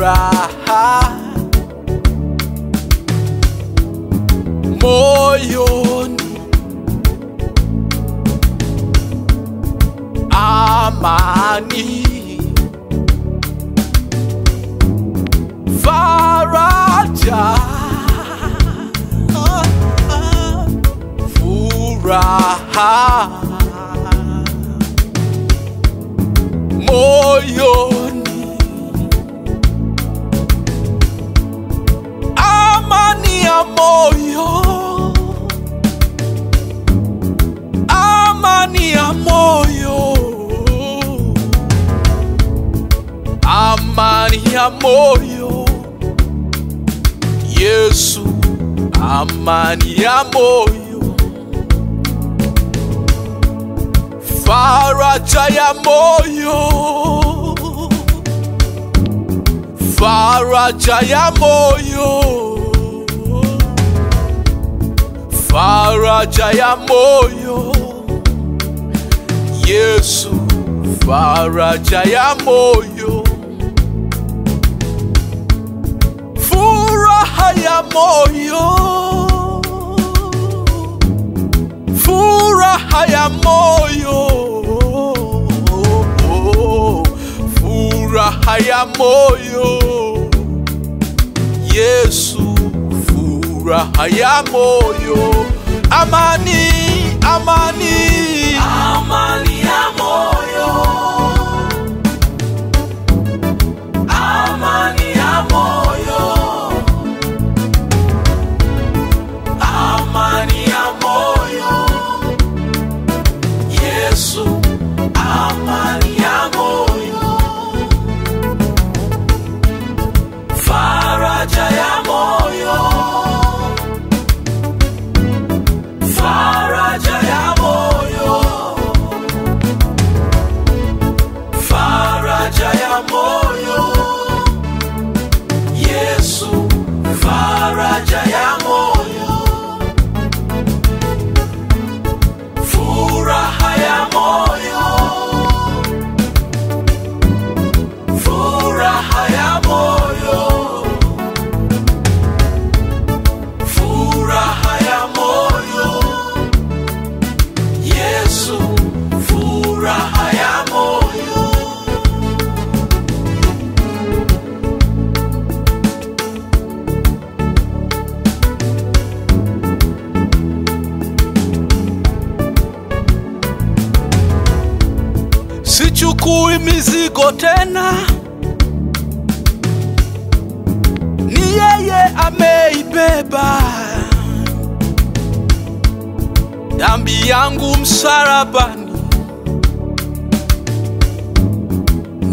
furaha moyoni, amani, faraja, furaha moyoni, amani ya moyo, amani ya moyo, amani ya moyo, Yesu, amani ya moyo, faraja ya moyo, faraja ya moyo, faraja ya moyo, Yesu, faraja ya moyo, furaha ya moyo, furaha ya moyo, furaha ya moyo, Yesu, furaha ya moyo, amani, amani, amani ya moyo, amani ya moyo, amani ya moyo, Yesu, amani ya moyo, faraja ya moyo, faraja ya moyo, faraja ya moyo, Yesu, faraja ya moyo, furaha ya moyo, furaha ya moyo, furaha ya moyo, Yesu, furaha ya moyo. sichukui mizigo tena, ni yeye ameibeba dhambi yangu msalabani,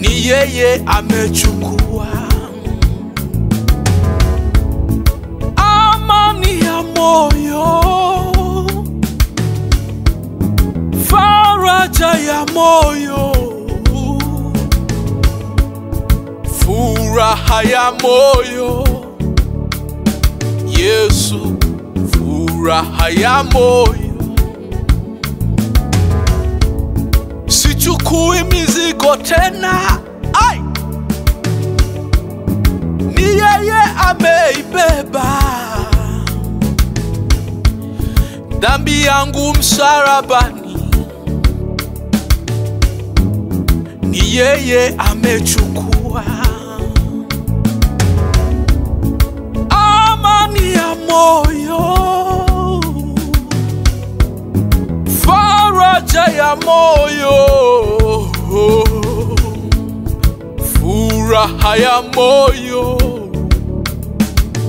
ni yeye amechukua, amani ya moyo, faraja ya moyo, furaha ya moyo, Yesu, furaha ya moyo, sichukui mizigo tena, ai, ni yeye ameibeba dhambi yangu msalabani, ni yeye amechukua, amani ya moyo, faraja ya moyo, furaha ya moyo,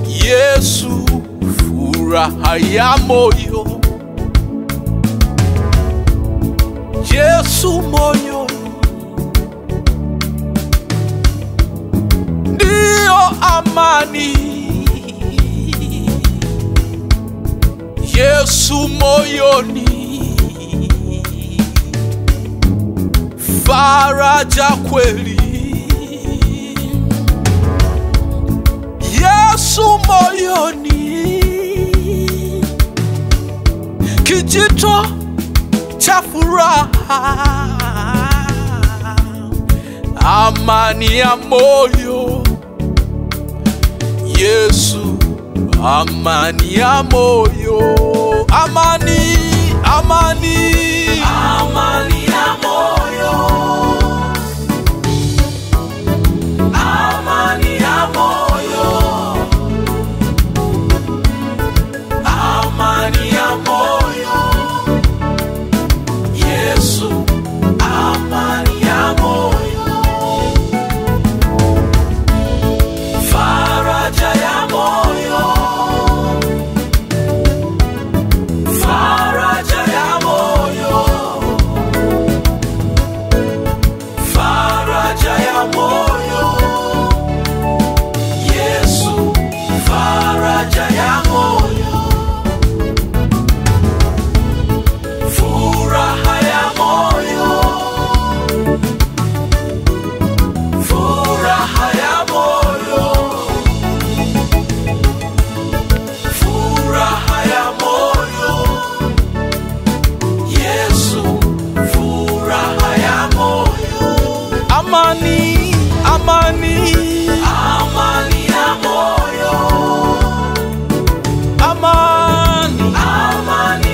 Yesu, furaha ya moyo, Yesu moyo, ndio amani, Yesu moyoni, faraja kweli, Yesu moyoni, kijito cha furaha, amani ya moyo, Yesu, amani ya moyo, amani, amani, amani ya moyo, amani ya moyo, amani ya moyo, Yesu, amani ya moyo, faraja ya moyo, faraja ya moyo, faraja ya moyo, Yesu, faraja ya moyo, furaha ya moyo, furaha ya moyo, furaha ya moyo, Yesu, furaha ya moyo, amani, amani, amani ya moyo, amani amani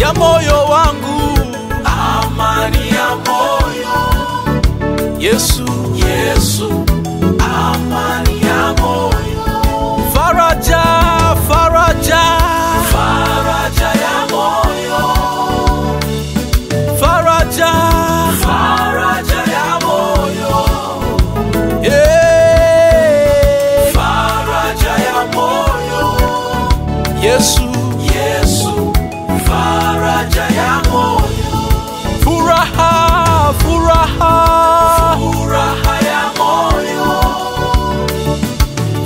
ya moyo wangu, amani ya moyo, Yesu, Yesu, amani ya moyo, faraja, faraja, faraja ya moyo, faraja, faraja ya moyo, yeah. faraja ya moyo, Yesu, Yesu, faraja ya moyo, furaha, furaha, furaha ya moyo,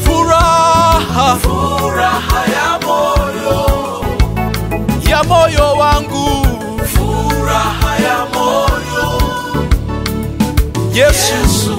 furaha furaha ya moyo, ya moyo wangu, furaha ya moyo, Yesu, Yesu,